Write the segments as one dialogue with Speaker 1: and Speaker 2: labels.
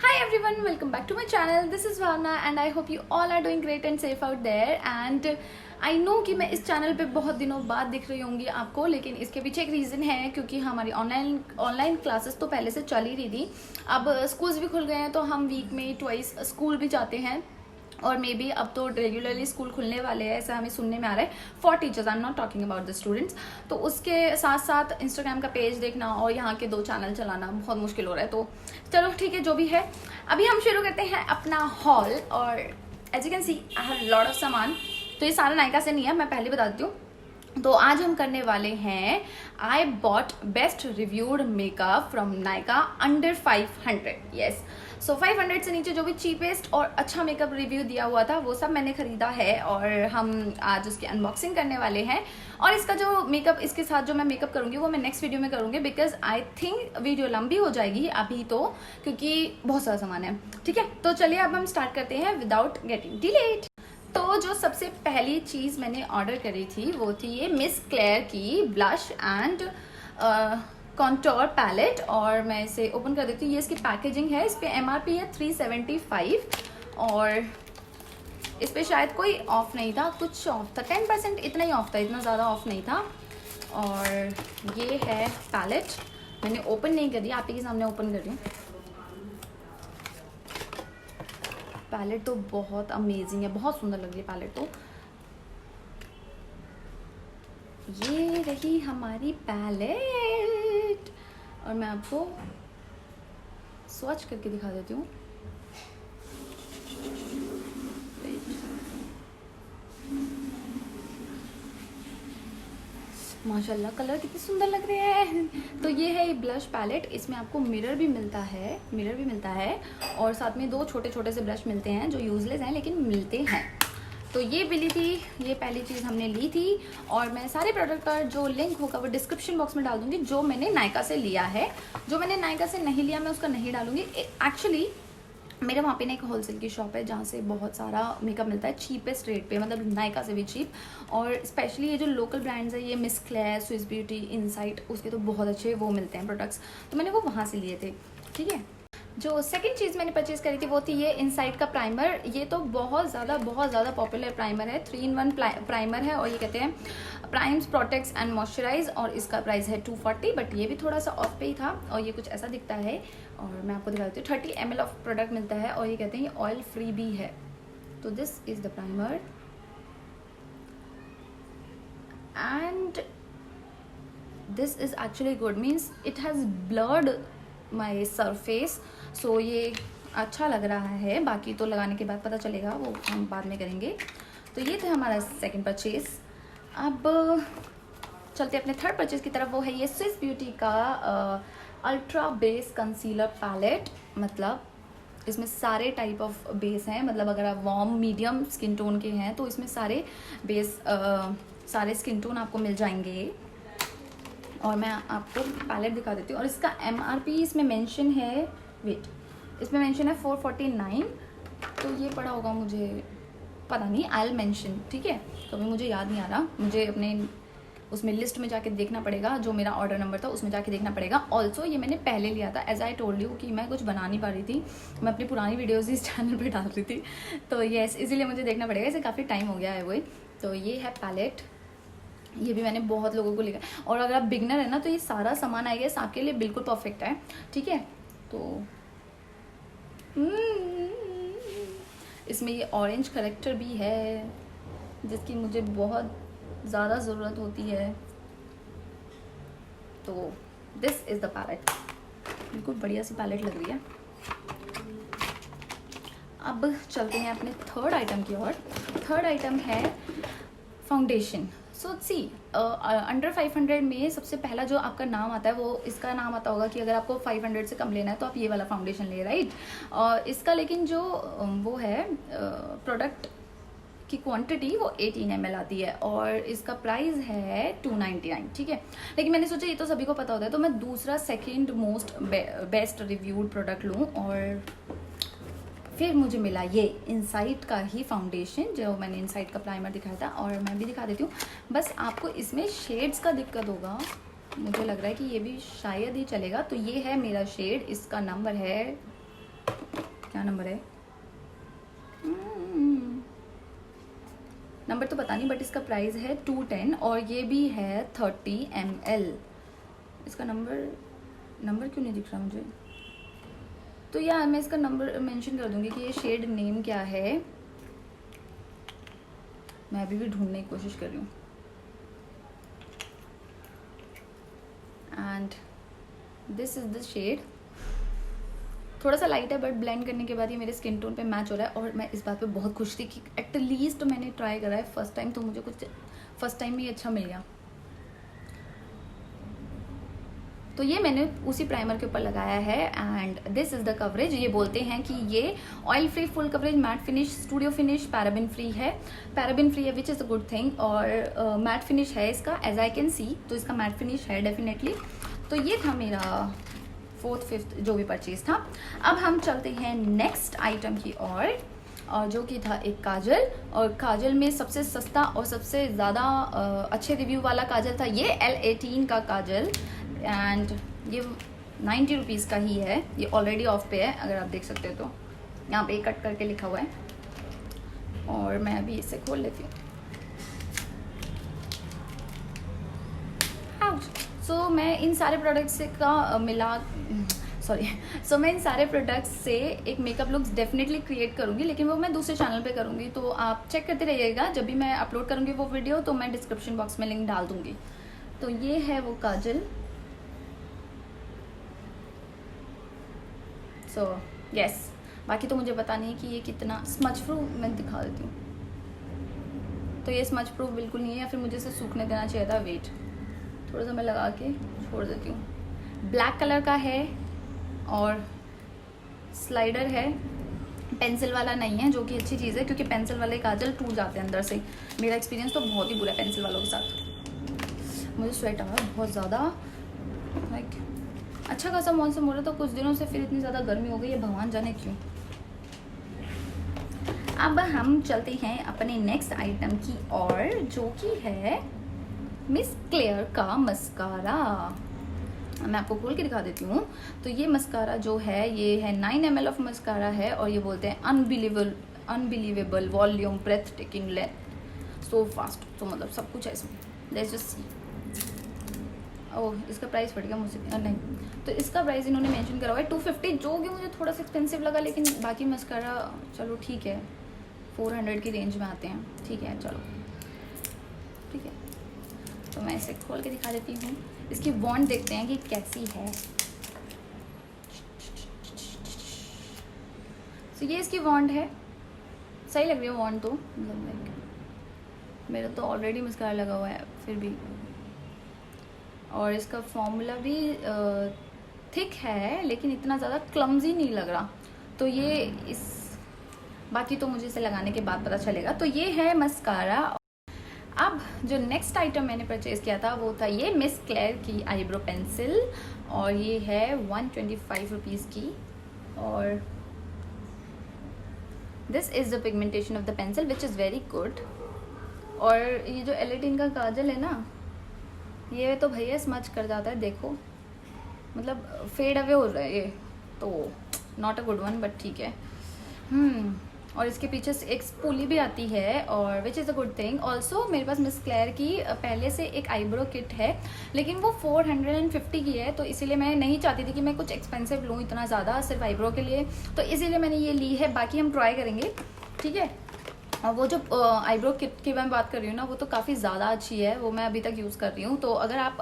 Speaker 1: Hi everyone, welcome back to my channel. This is Bhavna and I hope you all are doing great and safe out there. And I know कि मैं इस channel पे बहुत दिनों बाद दिख रही होंगी आपको, लेकिन इसके पीछे एक रीज़न है क्योंकि हमारी ऑनलाइन क्लासेस तो पहले से चल ही रही थी. अब स्कूल्स भी खुल गए हैं तो हम वीक में ट्वाइस स्कूल भी जाते हैं और मे बी अब तो रेगुलरली स्कूल खुलने वाले हैं, ऐसा हमें सुनने में आ रहा है for teachers. I am not talking about the students. तो उसके साथ साथ इंस्टाग्राम का पेज देखना और यहाँ के 2 चैनल चलाना बहुत मुश्किल हो रहा है. तो चलो ठीक है, जो भी है अभी हम शुरू करते हैं अपना हॉल. और as you can see I have lot of सामान. तो ये सारा नायका से नहीं है, मैं पहले बता देती हूँ. तो आज हम करने वाले हैं I bought best reviewed makeup from Nykaa under 500. Yes, so 500 से नीचे जो भी चीपेस्ट और अच्छा मेकअप रिव्यू दिया हुआ था वो सब मैंने खरीदा है और हम आज उसकी अनबॉक्सिंग करने वाले हैं. और इसका जो मेकअप, इसके साथ जो मैं मेकअप करूँगी वो मैं नेक्स्ट वीडियो में करूँगी बिकॉज आई थिंक वीडियो लंबी हो जाएगी अभी तो, क्योंकि बहुत सारा सामान है. ठीक है, तो चलिए अब हम स्टार्ट करते हैं विदाउट गेटिंग डिलेड. तो जो सबसे पहली चीज़ मैंने ऑर्डर करी थी वो थी ये मिस क्लेयर की ब्लश एंड कॉन्टोर पैलेट. और मैं इसे ओपन कर देती हूँ. ये इसकी पैकेजिंग है. इस पर MRP है 375 और इस पर शायद कोई ऑफ नहीं था, कुछ ऑफ था 10%, इतना ही ऑफ था, इतना ज़्यादा ऑफ नहीं था. और ये है पैलेट. मैंने ओपन नहीं करी, आप ही के सामने ओपन कर रही हूँ. पैलेट तो बहुत अमेजिंग है, बहुत सुंदर लग रही है पैलेट. तो ये रही हमारी पैलेट और मैं आपको स्वच्छ करके दिखा देती हूँ. माशाल्लाह कलर कितने सुंदर लग रहे हैं. तो ये है ब्लश पैलेट. इसमें आपको मिरर भी मिलता है और साथ में 2 छोटे छोटे से ब्रश मिलते हैं जो यूजलेस हैं लेकिन मिलते हैं. तो ये मिली थी, ये पहली चीज़ हमने ली थी. और मैं सारे प्रोडक्ट का जो लिंक होगा वो डिस्क्रिप्शन बॉक्स में डाल दूंगी. जो मैंने नायका से लिया है, जो मैंने नायका से नहीं लिया मैं उसका नहीं डालूंगी. एक्चुअली मेरे वहाँ पे ना एक होलसेल की शॉप है जहाँ से बहुत सारा मेकअप मिलता है चीपेस्ट रेट पे, मतलब नायका से भी चीप. और स्पेशली ये जो लोकल ब्रांड्स है, ये miss clear, Swiss beauty, insight, उसके तो बहुत अच्छे वो मिलते हैं प्रोडक्ट्स. तो मैंने वो वहाँ से लिए थे. ठीक है, जो सेकंड चीज़ मैंने परचेज़ करी थी वो थी ये इनसाइट का प्राइमर. ये तो बहुत ज़्यादा पॉपुलर प्राइमर है. 3-in-1 प्राइमर है और ये कहते हैं प्राइम्स, प्रोटेक्ट्स एंड मॉइस्चराइज. और इसका प्राइस है 240, बट ये भी थोड़ा सा ऑफ पे ही था. और ये कुछ ऐसा दिखता है और मैं आपको दिखा देती हूँ. 30 ml ऑफ प्रोडक्ट मिलता है और ये कहते हैं ये ऑयल फ्री भी है. तो this is the primer and this is actually good. Means it has blurred my surface. So ये अच्छा लग रहा है. बाकी तो लगाने के बाद पता चलेगा, वो हम बाद में करेंगे. तो ये था हमारा सेकंड परचेज़. अब चलते अपने थर्ड परचेज़ की तरफ. वो है ये स्विस ब्यूटी का अल्ट्रा बेस कंसीलर पैलेट. मतलब इसमें सारे टाइप ऑफ बेस हैं. मतलब अगर आप वार्म मीडियम स्किन टोन के हैं तो इसमें सारे बेस, सारे स्किन टोन आपको मिल जाएंगे. और मैं आपको पैलेट दिखा देती हूँ. और इसका MRP इसमें मेंशन है, वेट, इसमें मेंशन है 449. तो ये पड़ा होगा, मुझे पता नहीं, आई विल मेंशन. ठीक है, तो अभी मुझे याद नहीं आ रहा. मुझे अपने उसमें लिस्ट में जाके देखना पड़ेगा, जो मेरा ऑर्डर नंबर था उसमें जाके देखना पड़ेगा. ऑल्सो ये मैंने पहले लिया था. एज आई टोल्ड यू कि मैं कुछ बना नहीं पा रही थी, मैं अपनी पुरानी वीडियोज़ इस चैनल पर डाल रही थी. तो येस, इसीलिए मुझे देखना पड़ेगा. इसे काफ़ी टाइम हो गया है वही. तो ये है पैलेट. ये भी मैंने बहुत लोगों को लिखा. और अगर आप बिगनर है ना तो ये सारा सामान आई गेस आपके लिए बिल्कुल परफेक्ट है. ठीक है, तो इसमें ये ऑरेंज करेक्टर भी है जिसकी मुझे बहुत ज़्यादा ज़रूरत होती है. तो दिस इज़ द पैलेट. बिल्कुल बढ़िया सी पैलेट लग रही है. अब चलते हैं अपने थर्ड आइटम की ओर. थर्ड आइटम है फाउंडेशन. सो सी, अंडर 500 में सबसे पहला जो आपका नाम आता है वो इसका नाम आता होगा कि अगर आपको 500 से कम लेना है तो आप ये वाला फाउंडेशन ले, राइट. और इसका लेकिन जो वो है प्रोडक्ट की क्वांटिटी वो 18 ml आती है और इसका प्राइस है 299. ठीक है, लेकिन मैंने सोचा ये तो सभी को पता होता है तो मैं दूसरा second most best reviewed product लूँ. और फिर मुझे मिला ये इनसाइट का ही फाउंडेशन, जो मैंने इनसाइट का प्राइमर दिखाया था. और मैं भी दिखा देती हूँ. बस आपको इसमें शेड्स का दिक्कत होगा, मुझे लग रहा है कि ये भी शायद ही चलेगा. तो ये है मेरा शेड, इसका नंबर है नंबर है, नंबर तो पता नहीं, बट इसका प्राइस है 210 और ये भी है 30 ml। इसका नंबर क्यों नहीं दिख रहा मुझे? तो यार मैं इसका नंबर मेंशन कर दूंगी कि ये शेड नेम क्या है। मैं अभी भी ढूंढने की कोशिश कर रही हूँ। And this is the shade. थोड़ा सा लाइट है बट ब्लेंड करने के बाद ये मेरे स्किन टोन पे मैच हो रहा है और मैं इस बात पे बहुत खुश थी कि एटलीस्ट मैंने ट्राई करा है फर्स्ट टाइम, तो मुझे कुछ फर्स्ट टाइम ही अच्छा मिल गया। तो ये मैंने उसी प्राइमर के ऊपर लगाया है and this is the coverage. ये बोलते हैं कि ये oil free, full coverage, matte finish, studio finish, paraben free है। पैराबिन फ्री है which is a good thing. और मैट फिनिश है इसका, एज आई कैन सी, तो इसका मैट फिनिश है डेफिनेटली। तो ये था मेरा 4th 5th जो भी परचेज था। अब हम चलते हैं नेक्स्ट आइटम की और जो कि था एक काजल। और काजल में सबसे सस्ता और सबसे ज़्यादा अच्छे रिव्यू वाला काजल था ये L18 का काजल एंड ये 90 रुपीज़ का ही है। ये ऑलरेडी ऑफ पे है, अगर आप देख सकते हो तो यहाँ पे कट करके लिखा हुआ है। और मैं अभी इसे खोल लेती हूँ। सो मैं इन सारे प्रोडक्ट्स का मैं इन सारे प्रोडक्ट्स से एक मेकअप लुक्स डेफिनेटली क्रिएट करूँगी, लेकिन वो मैं दूसरे चैनल पे करूँगी। तो आप चेक करते रहिएगा, जब भी मैं अपलोड करूँगी वो वीडियो तो मैं डिस्क्रिप्शन बॉक्स में लिंक डाल दूँगी। तो ये है वो काजल। सो यस, बाकी तो मुझे पता नहीं कि ये कितना स्मच प्रूफ, मैं दिखा देती हूँ। तो ये स्मच प्रूफ बिल्कुल नहीं है, या फिर मुझे इसे सूखने देना चाहिए था। वेट, थोड़ा सा मैं लगा के छोड़ देती हूँ। ब्लैक कलर का है और स्लाइडर है, पेंसिल वाला नहीं है, जो कि अच्छी चीज़ है क्योंकि पेंसिल वाले काजल टूट जाते हैं अंदर से। मेरा एक्सपीरियंस तो बहुत ही बुरा है पेंसिल वालों के साथ। मुझे स्वेट आ रहा है बहुत ज़्यादा, लाइक अच्छा खासा मौसम हो रहा था कुछ दिनों से, फिर इतनी ज़्यादा गर्मी हो गई है, भगवान जाने क्यों। अब हम चलते हैं अपने नेक्स्ट आइटम की और जो कि है मिस क्लेयर का मस्कारा। मैं आपको खोल के दिखा देती हूँ। तो ये मस्कारा जो है ये है 9 ml ऑफ मस्कारा है और ये बोलते हैं unbelievable volume, breathtaking, length, so fast. तो मतलब सब कुछ है इसमें। Let's just see. ओह, इसका प्राइस पड़ गया मुझसे, नहीं, तो इसका प्राइस इन्होंने मेंशन करा हुआ है 250, जो कि मुझे थोड़ा सा एक्सपेंसिव लगा, लेकिन बाकी मस्कारा चलो ठीक है, 400 की रेंज में आते हैं, ठीक है, चलो ठीक है। तो मैं इसे खोल के दिखा देती हूँ। इसकी वॉन्ड देखते हैं कि कैसी है। तो ये इसकी वॉन्ड है, सही लग रही है वॉन्ड तो, मतलब लाइक मेरा तो ऑलरेडी मस्कारा लगा हुआ है फिर भी। और इसका फॉर्मूला भी थिक है लेकिन इतना ज़्यादा क्लमजी नहीं लग रहा। तो ये इस बाकी तो मुझे इसे लगाने के बाद पता चलेगा। तो ये है मस्कारा। अब जो नेक्स्ट आइटम मैंने परचेज़ किया था वो था ये मिस क्लेयर की आईब्रो पेंसिल और ये है 125 रुपीज़ की। और this is the pigmentation of the pencil which is very good. और ये जो L18 का काजल है ना, ये तो भैया स्मच कर जाता है, देखो मतलब फेड अवे हो रहा है ये, तो not a good one, but ठीक है। और इसके पीछे से एक स्पूली भी आती है और which is a good thing. Also मेरे पास मिस क्लेयर की पहले से एक आईब्रो किट है, लेकिन वो 450 की है, तो इसीलिए मैं नहीं चाहती थी कि मैं कुछ एक्सपेंसिव लूँ इतना ज़्यादा सिर्फ आईब्रो के लिए, तो इसीलिए मैंने ये ली है। बाकी हम ट्राई करेंगे, ठीक है। और वो जो आईब्रो किट की मैं बात कर रही हूँ ना, वो तो काफ़ी ज़्यादा अच्छी है, वो मैं अभी तक यूज़ कर रही हूँ। तो अगर आप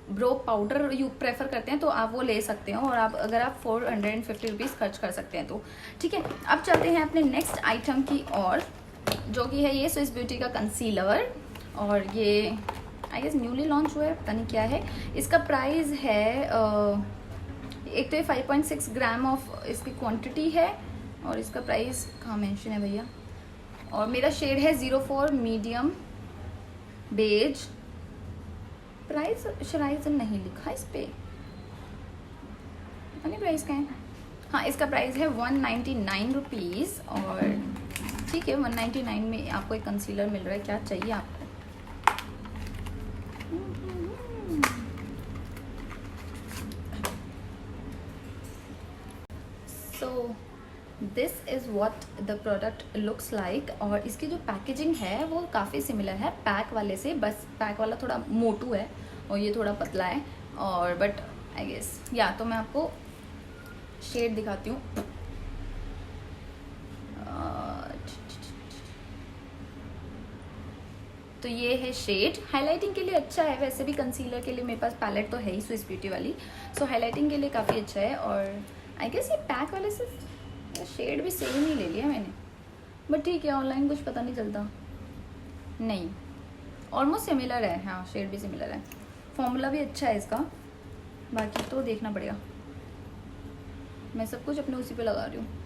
Speaker 1: ब्रो पाउडर यू प्रेफर करते हैं तो आप वो ले सकते हो, और आप अगर आप 450 रुपीज़ खर्च कर सकते हैं तो ठीक है। अब चलते हैं अपने नेक्स्ट आइटम की और जो कि है ये स्विस ब्यूटी का कंसीलर। और ये आई गेस न्यूली लॉन्च हुआ है, पता नहीं क्या है। इसका प्राइस है एक तो ये 5.6 ग्राम ऑफ इसकी क्वांटिटी है और इसका प्राइस कहाँ मेंशन है भैया। और मेरा शेड है 04 मीडियम बेज। प्राइस शायद नहीं लिखा इस पे, पता प्राइस का है। हाँ, इसका प्राइस है 199 रुपीज़। और ठीक है, 199 में आपको एक कंसीलर मिल रहा है, क्या चाहिए आपको। So this is what the product looks like. और इसकी जो पैकेजिंग है वो काफ़ी सिमिलर है पैक वाले से, बस पैक वाला थोड़ा मोटू है और ये थोड़ा पतला है। और बट आई गेस या तो मैं आपको शेड दिखाती हूँ। तो ये है शेड, हाइलाइटिंग के लिए अच्छा है। वैसे भी कंसीलर के लिए मेरे पास पैलेट तो है ही स्विस ब्यूटी वाली, सो हाइलाइटिंग के लिए काफ़ी अच्छा है। और आई गेस ये पैक वाले से शेड भी सेम ही ले लिया मैंने, बट ठीक है ऑनलाइन कुछ पता नहीं चलता। नहीं, ऑलमोस्ट सिमिलर है, हाँ शेड भी सिमिलर है, फॉर्मूला भी अच्छा है इसका, बाकी तो देखना पड़ेगा। मैं सब कुछ अपने उसी पे लगा रही हूँ।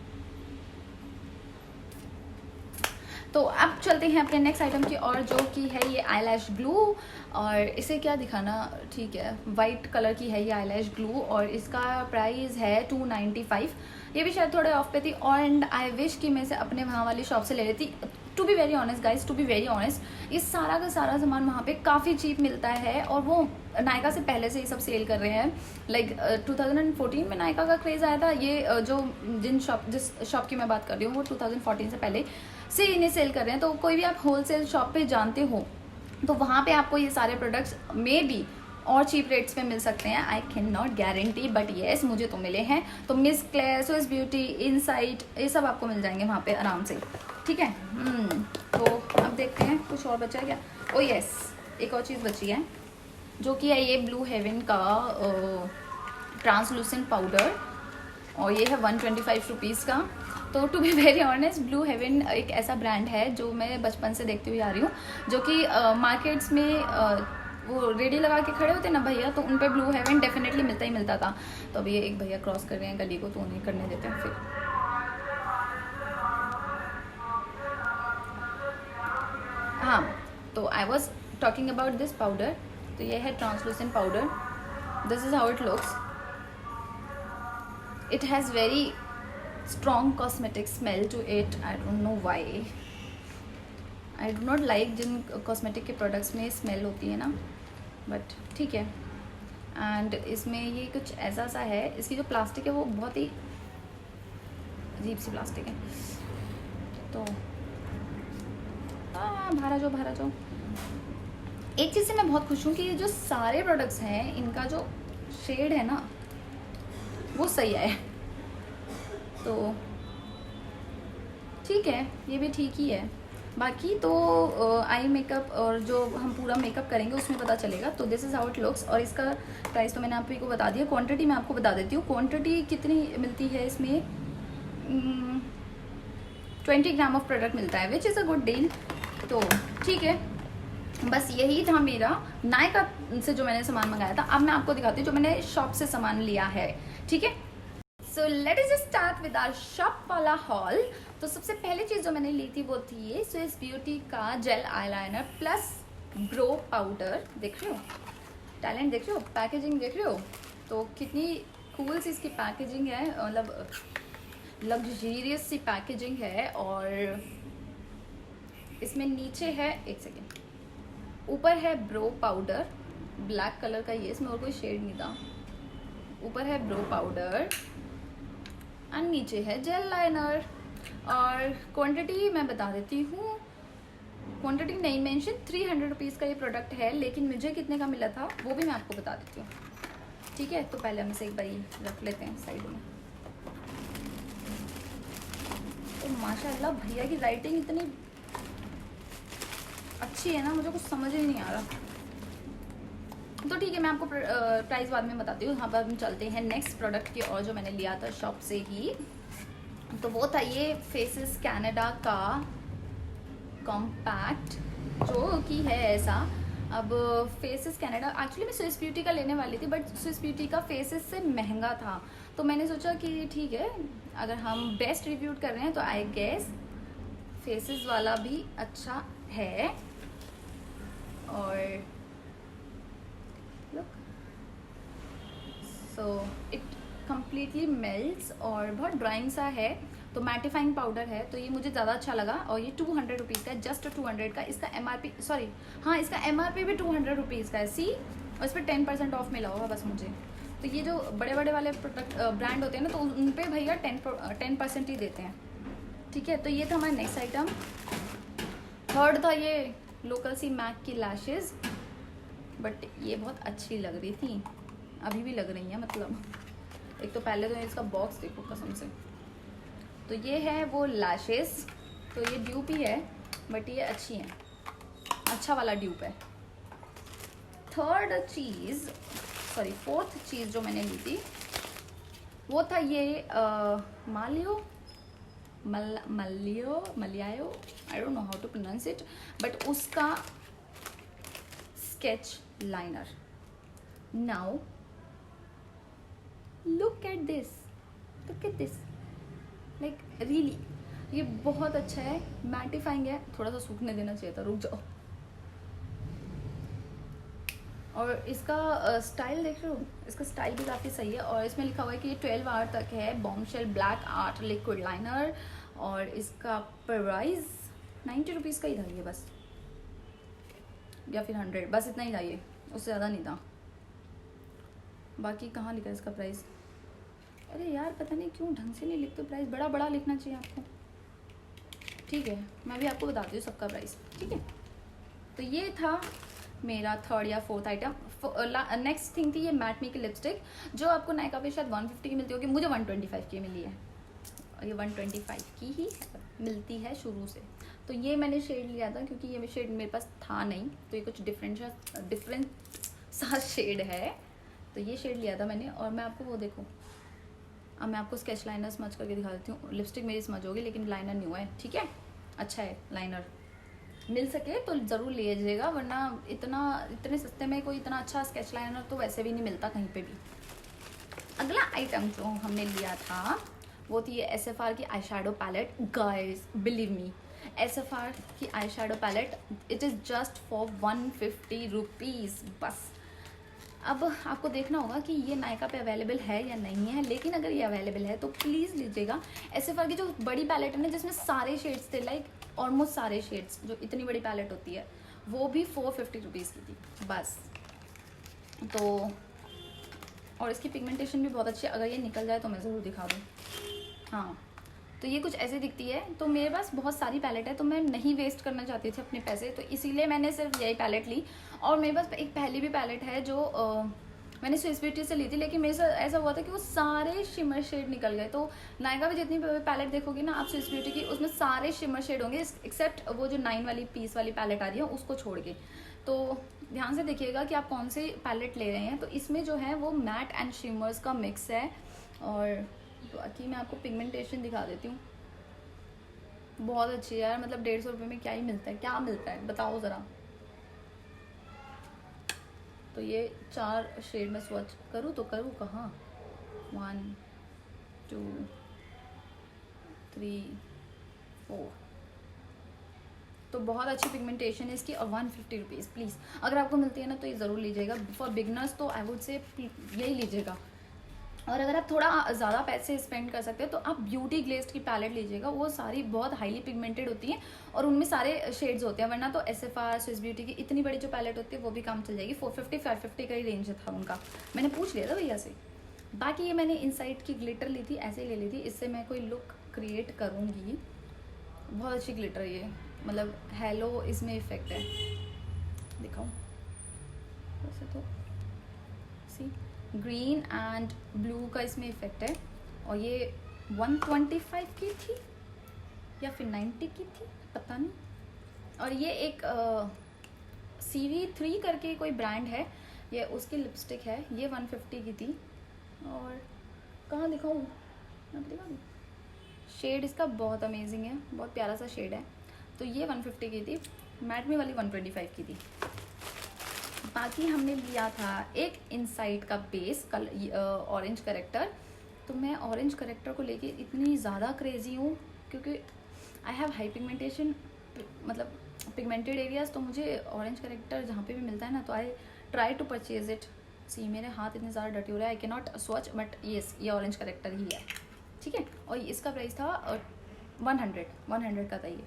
Speaker 1: तो अब चलते हैं अपने नेक्स्ट आइटम की और, जो कि है ये आईलैश ग्लू। और इसे क्या दिखाना, ठीक है वाइट कलर की है ये आईलैश ग्लू और इसका प्राइस है 295। ये भी शायद थोड़े ऑफ पे थी और एंड आई विश कि मैं इसे अपने वहाँ वाली शॉप से ले लेती। To be very honest guys, to be very honest, ये सारा का सारा सामान वहाँ पे काफ़ी चीप मिलता है और वो नायका से पहले से ये सब सेल कर रहे हैं। लाइक 2014 में नायका का क्रेज़ आया था, ये जो जिस शॉप की मैं बात कर रही हूँ वो 2014 से पहले से इन्हें सेल कर रहे हैं। तो कोई भी आप होलसेल शॉप पे जानते हो तो वहाँ पे आपको ये सारे प्रोडक्ट्स मे बी और चीप रेट्स पे मिल सकते हैं। I can not guarantee but yes मुझे तो मिले हैं। तो miss clear, Swiss beauty, insight, ये सब आपको मिल जाएंगे वहाँ पे आराम से, ठीक है। तो अब देखते हैं कुछ और बचा है क्या। ओ यस, एक और चीज़ बची है जो कि है ये ब्लू हेवन का ट्रांसलूसेंट पाउडर और ये है 125 रुपीज़ का। तो to be very honest, Blue Heaven एक ऐसा ब्रांड है जो मैं बचपन से देखती हुई आ रही हूँ, जो कि मार्केट्स में वो रेडी लगा के खड़े होते ना भैया, तो उन पे ब्लू हेवन डेफिनेटली मिलता ही मिलता था। तो अभी एक भैया क्रॉस कर रहे हैं गली को, तो उन्हें करने देते हैं फिर। हाँ, तो I was talking about this powder. तो ये है translucent powder, this is how it looks. It has very strong cosmetic smell to it. I don't know why. I do not like जिन कॉस्मेटिक के प्रोडक्ट्स में smell होती है ना, but ठीक है। एंड इसमें ये कुछ ऐसा सा है, इसकी जो प्लास्टिक है वो बहुत ही अजीब सी प्लास्टिक है। तो भारा जो एक चीज़ से मैं बहुत खुश हूँ कि ये जो सारे प्रोडक्ट्स हैं इनका जो शेड है ना वो सही है। तो ठीक है, ये भी ठीक ही है। बाकी तो आई मेकअप और जो हम पूरा मेकअप करेंगे उसमें पता चलेगा। तो this is how it looks. और इसका प्राइस तो मैंने आप ही को बता दिया। क्वांटिटी मैं आपको बता देती हूँ, क्वांटिटी कितनी मिलती है इसमें। 20 ग्राम ऑफ प्रोडक्ट मिलता है, which is a good deal. तो ठीक है, बस यही था मेरा नायका से जो मैंने सामान मंगाया था। अब मैं आपको दिखाती हूँ जो मैंने शॉप से सामान लिया है, ठीक है। So let us start with our shop वाला हॉल। तो सबसे पहली चीज़ जो मैंने ली थी वो थी ये स्विस ब्यूटी का jail eyeliner plus bro powder. देख रहे हो टैलेंट, देख रहे हो पैकेजिंग, देख रहे हो तो कितनी कूल सी इसकी पैकेजिंग है, मतलब लग्जरियस सी पैकेजिंग है। और इसमें नीचे है, एक सेकेंड, ऊपर है ब्रो पाउडर ब्लैक कलर का, ये इसमें और कोई शेड नहीं था। ऊपर है ब्रो पाउडर एंड नीचे है जेल लाइनर। और क्वांटिटी मैं बता देती हूँ, क्वांटिटी नहीं मेंशन, 300 रुपीज़ का ये प्रोडक्ट है, लेकिन मुझे कितने का मिला था वो भी मैं आपको बता देती हूँ, ठीक है। तो पहले हम इसे एक बार रख लेते हैं साइड में। तो माशाल्लाह भैया की राइटिंग इतनी अच्छी है ना, मुझे कुछ समझ ही नहीं आ रहा। तो ठीक है, मैं आपको प्राइस बाद में बताती हूँ। यहाँ पर हम चलते हैं नेक्स्ट प्रोडक्ट की और, जो मैंने लिया था शॉप से ही। तो वो था ये फेसेस कनाडा का कॉम्पैक्ट, जो कि है ऐसा। अब फेसेस कनाडा एक्चुअली मैं स्विस ब्यूटी का लेने वाली थी, बट स्विस ब्यूटी का फेसेस से महंगा था। तो मैंने सोचा कि ठीक है, अगर हम बेस्ट रिव्यू कर रहे हैं तो आई गेस फेसेस वाला भी अच्छा है। और सो इट कम्प्लीटली मेल्ट्स और बहुत ड्राइंग सा है। तो मैटिफाइंग पाउडर है, तो ये मुझे ज़्यादा अच्छा लगा। और ये 200 रुपीज़ का है, जस्ट 200 का। इसका MRP, सॉरी हाँ, इसका MRP भी 200 रुपीज़ का है। सी, और इस पर 10% ऑफ मिला होगा बस मुझे। तो ये जो बड़े बड़े वाले प्रोडक्ट ब्रांड होते हैं ना, तो उन पे भैया 10% ही देते हैं, ठीक है। तो ये था हमारा नेक्स्ट आइटम। थर्ड था ये लोकल सी मैक की लैशेज़, बट ये बहुत अच्छी लग रही थी, अभी भी लग रही हैं। मतलब एक तो पहले तो इसका बॉक्स देखो कसम से। तो ये है वो लैशेज़, तो ये ड्यूप ही है बट ये अच्छी है, अच्छा वाला ड्यूप है। फोर्थ चीज़ जो मैंने ली थी वो था ये मलियायो, I don't know how to pronounce it, but उसका sketch liner. Now look at this, like really ये बहुत अच्छा है, मैटिफाइंग है। थोड़ा सा सूखने देना चाहिए था, रुक जाओ। और इसका स्टाइल देख रहे हो, इसका स्टाइल भी काफ़ी सही है। और इसमें लिखा हुआ है कि ये 12 आवर तक है, bombshell black art liquid liner. और इसका प्राइस 90 रुपीज़ का ही था ये बस, या फिर 100, बस इतना ही था ये, उससे ज़्यादा नहीं था। बाकी कहाँ लिखा है इसका प्राइस? अरे यार पता नहीं क्यों ढंग से नहीं लिखते प्राइस, बड़ा बड़ा लिखना चाहिए आपको। ठीक है, मैं भी आपको बताती हूँ सबका प्राइस, ठीक है। तो ये था मेरा थर्ड या फोर्थ आइटम। नेक्स्ट थिंग थी ये मैट मी की लिपस्टिक, जो आपको नायका पे शायद 150 की मिलती होगी, मुझे 125 की मिली है। और ये 125 की ही मिलती है शुरू से। तो ये मैंने शेड लिया था क्योंकि ये शेड मेरे पास था नहीं, तो ये कुछ डिफरेंट सा शेड है, तो ये शेड लिया था मैंने। और मैं आपको वो देखो, अब मैं आपको स्केच लाइनर स्मच करके दिखा देती हूँ। लिपस्टिक मेरी स्मच होगी लेकिन लाइनर न्यू है, ठीक है, अच्छा है लाइनर। मिल सके तो ज़रूर ले लीजिएगा, वरना इतने सस्ते में कोई इतना अच्छा स्केच लाइनर तो वैसे भी नहीं मिलता कहीं पे भी। अगला आइटम जो हमने लिया था वो थी ये SFR की eye shadow palette. Guys believe me, SFR की eye shadow palette it is just for 150 rupees बस। अब आपको देखना होगा कि ये नायका पे अवेलेबल है या नहीं है, लेकिन अगर ये अवेलेबल है तो प्लीज़ लीजिएगा। SFR की जो बड़ी पैलेट है ना, जिसमें सारे शेड्स थे, लाइक ऑलमोस्ट सारे शेड्स, जो इतनी बड़ी पैलेट होती है, वो भी 450 रुपीज़ की थी बस। तो और इसकी पिगमेंटेशन भी बहुत अच्छी है, अगर ये निकल जाए तो मैं ज़रूर दिखा दूँ। हाँ, तो ये कुछ ऐसे दिखती है। तो मेरे पास बहुत सारी पैलेट है, तो मैं नहीं वेस्ट करना चाहती थी अपने पैसे, तो इसीलिए मैंने सिर्फ यही पैलेट ली। और मेरे पास एक पहले भी पैलेट है जो मैंने स्विस ब्यूटी से ली थी, लेकिन मेरे साथ ऐसा हुआ था कि वो सारे शिमर शेड निकल गए। तो नायका में जितनी पैलेट देखोगी ना आप स्विस ब्यूटी की, उसमें सारे शिमर शेड होंगे एक्सेप्ट वो जो 9 वाली पीस वाली पैलेट आ रही है उसको छोड़ के। तो ध्यान से देखिएगा कि आप कौन सी पैलेट ले रहे हैं। तो इसमें जो है वो मैट एंड शिमर्स का मिक्स है। और बाकी मैं आपको पिगमेंटेशन दिखा देती हूँ, बहुत अच्छी है यार। मतलब 150 रुपये में क्या ही मिलता है, क्या मिलता है बताओ ज़रा। तो ये 4 शेड में स्वच्छ करूँ तो करूँ कहाँ, 1 2 3 4, तो बहुत अच्छी पिगमेंटेशन है इसकी। और 150 रुपीज़ प्लीज़, अगर आपको मिलती है ना तो ये ज़रूर लीजिएगा। फॉर बिगनर्स तो आई वुड से यही लीजिएगा। और अगर आप थोड़ा ज़्यादा पैसे स्पेंड कर सकते हो तो आप ब्यूटी ग्लेज्ड की पैलेट लीजिएगा, वो सारी बहुत हाईली पिगमेंटेड होती हैं और उनमें सारे शेड्स होते हैं। वरना तो SFR स्विस ब्यूटी की इतनी बड़ी जो पैलेट होती है वो भी काम चल जाएगी। 450 550 का ही रेंज था उनका, मैंने पूछ लिया था भैया से। बाकी ये मैंने इनसाइड की ग्लिटर ली थी, ऐसे ही ले ली थी, इससे मैं कोई लुक क्रिएट करूँगी। बहुत अच्छी ग्लिटर ये, मतलब हेलो इसमें इफेक्ट है, दिखाऊँ वैसे तो सी ग्रीन एंड ब्लू का इसमें इफेक्ट है। और ये 125 की थी या फिर 90 की थी पता नहीं। और ये एक CV3 करके कोई ब्रांड है, ये उसकी लिपस्टिक है, ये 150 की थी। और कहाँ दिखाऊँ, मैं दिखा दूँ, शेड इसका बहुत अमेजिंग है, बहुत प्यारा सा शेड है। तो ये 150 की थी, मैट मी वाली 125 की थी। बाकी हमने लिया था एक इनसाइड का बेस ऑरेंज करेक्टर। तो मैं ऑरेंज करेक्टर को लेके इतनी ज़्यादा क्रेजी हूँ क्योंकि आई हैव हाई पिगमेंटेशन, मतलब पिगमेंटेड एरियाज। तो मुझे ऑरेंज करेक्टर जहाँ पे भी मिलता है ना, तो I try to purchase it. See मेरे हाथ इतने ज़्यादा डटी हो रहे हैं, I can not swatch, but ये ऑरेंज करेक्टर ही है, ठीक है। और इसका प्राइस था 100 का था ये।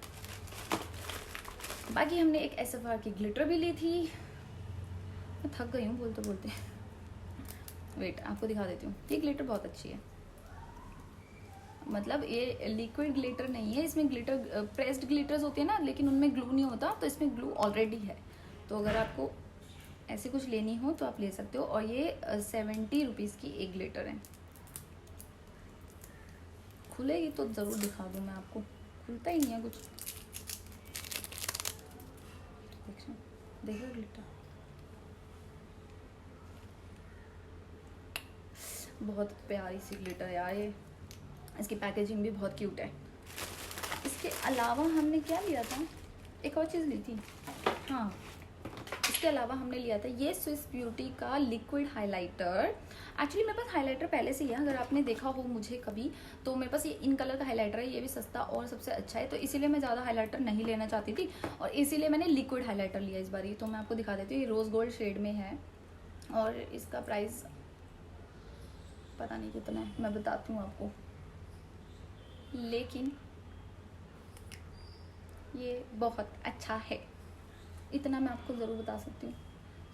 Speaker 1: बाकी हमने एक SFR की ग्लिटर भी ली थी, मैं थक गई हूँ बोलते बोलते। वेट आपको दिखा देती हूँ। ये ग्लिटर बहुत अच्छी है, मतलब ये लिक्विड ग्लिटर नहीं है, इसमें ग्लिटर प्रेस्ड ग्लिटर्स होती है ना, लेकिन उनमें ग्लू नहीं होता, तो इसमें ग्लू ऑलरेडी है। तो अगर आपको ऐसे कुछ लेनी हो तो आप ले सकते हो। और ये 70 रुपीज़ की एक ग्लिटर है। खुलेगी तो ज़रूर दिखा दूँ मैं आपको, खुलता ही नहीं है कुछ। देखो ग्लिटर बहुत प्यारी सी ग्लिटर है यार ये, इसकी पैकेजिंग भी बहुत क्यूट है। इसके अलावा हमने क्या लिया था, एक और चीज़ ली थी, हाँ इसके अलावा हमने लिया था ये स्विस ब्यूटी का लिक्विड हाइलाइटर। एक्चुअली मेरे पास हाइलाइटर पहले से ही है, अगर आपने देखा हो मुझे कभी तो मेरे पास ये इन कलर का हाइलाइटर है, ये भी सस्ता और सबसे अच्छा है, तो इसीलिए मैं ज़्यादा हाइलाइटर नहीं लेना चाहती थी और इसीलिए मैंने लिक्विड हाइलाइटर लिया इस बार ही। तो मैं आपको दिखा देती हूँ, ये रोज़ गोल्ड शेड में है और इसका प्राइस पता नहीं कितना है, मैं बताती हूँ आपको, लेकिन ये बहुत अच्छा है, इतना मैं आपको ज़रूर बता सकती हूँ।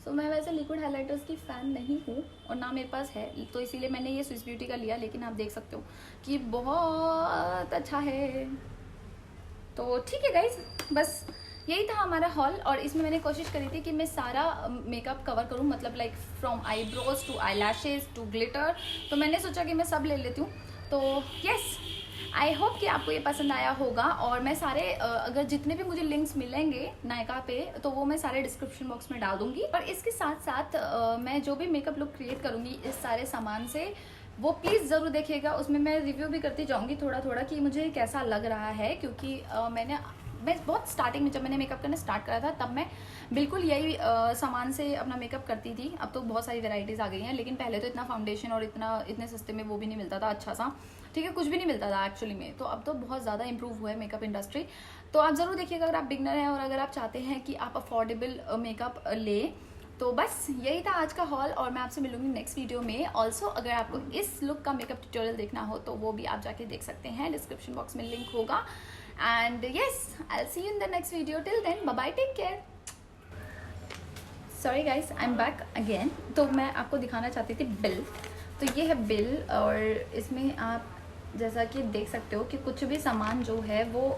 Speaker 1: सो मैं वैसे लिक्विड हाइलाइटर्स की फ़ैन नहीं हूँ और ना मेरे पास है, तो इसीलिए मैंने ये स्विस ब्यूटी का लिया, लेकिन आप देख सकते हो कि बहुत अच्छा है। तो ठीक है गाइज, बस यही था हमारा हॉल और इसमें मैंने कोशिश करी थी कि मैं सारा मेकअप कवर करूँ, मतलब like from eyebrows to eyelashes to glitter, तो मैंने सोचा कि मैं सब ले लेती हूँ। तो यस, आई होप कि आपको ये पसंद आया होगा और मैं सारे अगर जितने भी मुझे लिंक्स मिलेंगे नायका पे तो वो मैं सारे डिस्क्रिप्शन बॉक्स में डाल दूँगी। और इसके साथ साथ मैं जो भी मेकअप लुक क्रिएट करूँगी इस सारे सामान से, वो प्लीज़ ज़रूर देखिएगा, उसमें मैं रिव्यू भी करती जाऊँगी थोड़ा थोड़ा कि मुझे कैसा लग रहा है, क्योंकि मैं बहुत स्टार्टिंग में जब मैंने मेकअप करना स्टार्ट करा था तब मैं बिल्कुल यही सामान से अपना मेकअप करती थी। अब तो बहुत सारी वैरायटीज़ आ गई हैं, लेकिन पहले तो इतना फाउंडेशन और इतने सस्ते में वो भी नहीं मिलता था अच्छा सा, ठीक है, कुछ भी नहीं मिलता था एक्चुअली में। तो अब तो बहुत ज़्यादा इंप्रूव हुआ है मेकअप इंडस्ट्री। तो आप ज़रूर देखिएगा अगर आप बिगनर हैं और अगर आप चाहते हैं कि आप अफोर्डेबल मेकअप लें। तो बस यही था आज का हॉल और मैं आपसे मिलूंगी नेक्स्ट वीडियो में। ऑल्सो अगर आपको इस लुक का मेकअप ट्यूटोरियल देखना हो तो वो भी आप जाके देख सकते हैं, डिस्क्रिप्शन बॉक्स में लिंक होगा। And yes, I will see you in the next video, till then bye bye, take care. Sorry guys, I am back again. तो मैं आपको दिखाना चाहती थी बिल, तो ये है बिल और इसमें आप जैसा कि देख सकते हो कि कुछ भी सामान जो है वो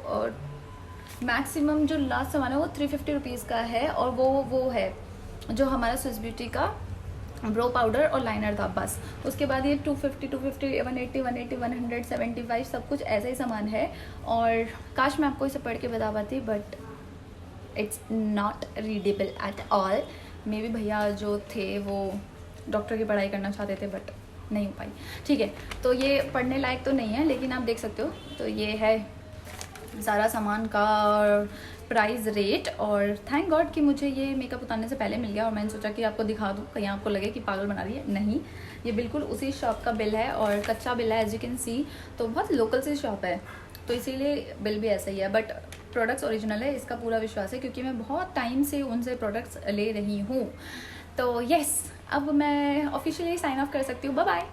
Speaker 1: मैक्सिमम जो लास्ट सामान है वो 350 रुपीज़ का है और वो है जो हमारा स्विस ब्यूटी का ब्रो पाउडर और लाइनर था बस। उसके बाद ये 250, 180, 180, 175 सब कुछ ऐसा ही सामान है। और काश मैं आपको इसे पढ़ के बता पाती, but it's not readable at all. May be भैया जो थे वो डॉक्टर की पढ़ाई करना चाहते थे बट नहीं हो पाई, ठीक है। तो ये पढ़ने लायक तो नहीं है, लेकिन आप देख सकते हो। तो ये है सारा सामान का प्राइस रेट और थैंक गॉड कि मुझे ये मेकअप उतारने से पहले मिल गया और मैंने सोचा कि आपको दिखा दूँ, कहीं आपको लगे कि पागल बना रही है। नहीं, ये बिल्कुल उसी शॉप का बिल है और कच्चा बिल है, एज यू कैन सी। तो बहुत लोकल सी शॉप है तो इसीलिए बिल भी ऐसा ही है, बट प्रोडक्ट्स ओरिजिनल है, इसका पूरा विश्वास है क्योंकि मैं बहुत टाइम से उनसे प्रोडक्ट्स ले रही हूँ। तो यस, अब मैं ऑफिशियली साइन ऑफ कर सकती हूँ। Bye bye.